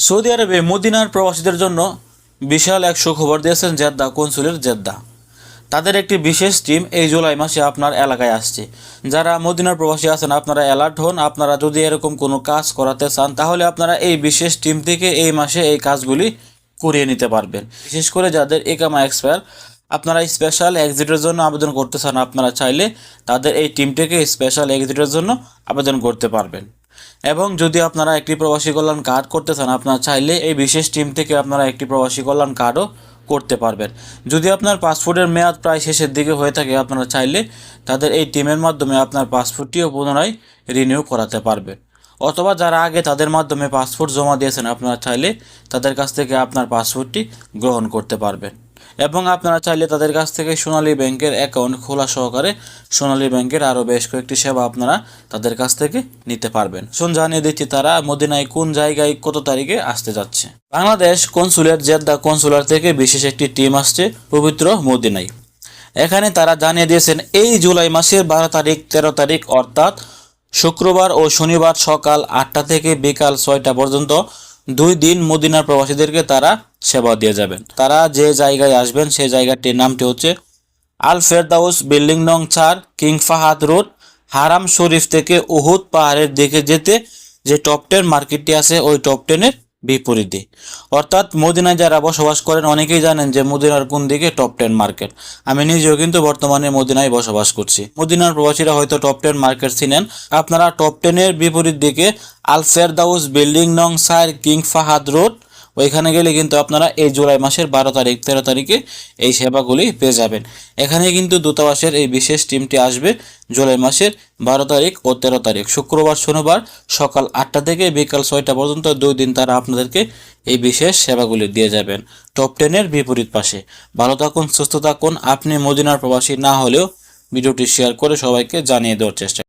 Saudi আরবে মদিনার প্রবাসীদের জন্য বিশাল এক সুখবর দিয়েছেন জেদ্দা কনসুলের জেদ্দা। তাদের একটি বিশেষ টিম এই জুলাই মাসে আপনার এলাকায় আসছে। যারা মদিনার প্রবাসী আছেন আপনারা অ্যালার্ট হন। আপনারা যদি এরকম কোনো কাজ করাতে চান তাহলে আপনারা এই বিশেষ টিম থেকে এই মাসে এই কাজগুলি করিয়ে নিতে পারবেন। বিশেষ করে যাদের একামা এক্সপায়ার, আপনারা স্পেশাল এক্সিটের জন্য আবেদন করতে চান, আপনারা চাইলে তাদের এই টিমটিকে স্পেশাল এক্সিটের জন্য আবেদন করতে পারবেন। এবং যদি আপনারা একটি প্রবাসী কল্যাণ কার্ড করতে চান, আপনারা চাইলে এই বিশেষ টিম থেকে আপনারা একটি প্রবাসী কল্যাণ কার্ডও করতে পারবেন। যদি আপনার পাসপোর্টের মেয়াদ প্রায় শেষের দিকে হয়ে থাকে, আপনারা চাইলে তাদের এই টিমের মাধ্যমে আপনার পাসপোর্টটিও পুনরায় রিনিউ করাতে পারবেন। অথবা যারা আগে তাদের মাধ্যমে পাসপোর্ট জমা দিয়েছেন, আপনারা চাইলে তাদের কাছ থেকে আপনার পাসপোর্টটি গ্রহণ করতে পারবেন। এবং আপনারা চাইলে তাদের কাছ থেকে সোনালী ব্যাংকের অ্যাকাউন্ট খোলা সহকারে সোনালী ব্যাংকের আরও বেশ কয়েকটি সেবা আপনারা তাদের কাছ থেকে নিতে পারবেন। জানিয়ে দিচ্ছি তারা মদিনায় কোন জায়গায় কত তারিখে আসতে যাচ্ছে। বাংলাদেশ কনসুলেট জেদ্দা কনসুলার থেকে বিশেষ একটি টিম আসছে পবিত্র মদিনায়। এখানে তারা জানিয়ে দিয়েছেন এই জুলাই মাসের 12 তারিখ 13 তারিখ অর্থাৎ শুক্রবার ও শনিবার সকাল 8টা থেকে বিকাল 6টা পর্যন্ত 2 দিন মদিনার প্রবাসীদেরকে তারা সেবা দিয়ে যাবেন। তারা যে জায়গায় আসবেন সেই জায়গাটির নামটি হচ্ছে আল ফেরদাউস বিল্ডিং নং 4 কিং ফাহাদ রোড, হারাম শরীফ থেকে উহুদ পাহাড়ের দিকে যেতে যে টপ 10 মার্কেটটি আছে ওই টপ 10-এর বিপরীতে। অর্থাৎ মদিনায় যারা বসবাস করেন অনেকেই জানেন যে মদিনার কোন দিকে টপ 10 মার্কেট। আমি নিজেও কিন্তু বর্তমানে মদিনায় বসবাস করছি। মদিনার প্রবাসীরা হয়তো টপ 10 মার্কেট চিনেন। আপনারা টপ 10-এর বিপরীত দিকে আল ফেরদাউস বিল্ডিং নং 4 কিং ফাহাদ রোড, ওইখানে গেলে কিন্তু আপনারা এই জুলাই মাসের 12 তারিখ 13 তারিখে এই সেবাগুলি পেয়ে যাবেন। এখানে কিন্তু দূতাবাসের এই বিশেষ টিমটি আসবে জুলাই মাসের 12 তারিখ ও 13 তারিখ শুক্রবার শনিবার সকাল 8টা থেকে বিকাল 6টা পর্যন্ত 2 দিন তারা আপনাদেরকে এই বিশেষ সেবাগুলি দিয়ে যাবেন টপ 10-এর বিপরীত পাশে। ভালো থাকুন, সুস্থ থাকুন। আপনি মদিনার প্রবাসী না হলেও ভিডিওটি শেয়ার করে সবাইকে জানিয়ে দেওয়ার চেষ্টা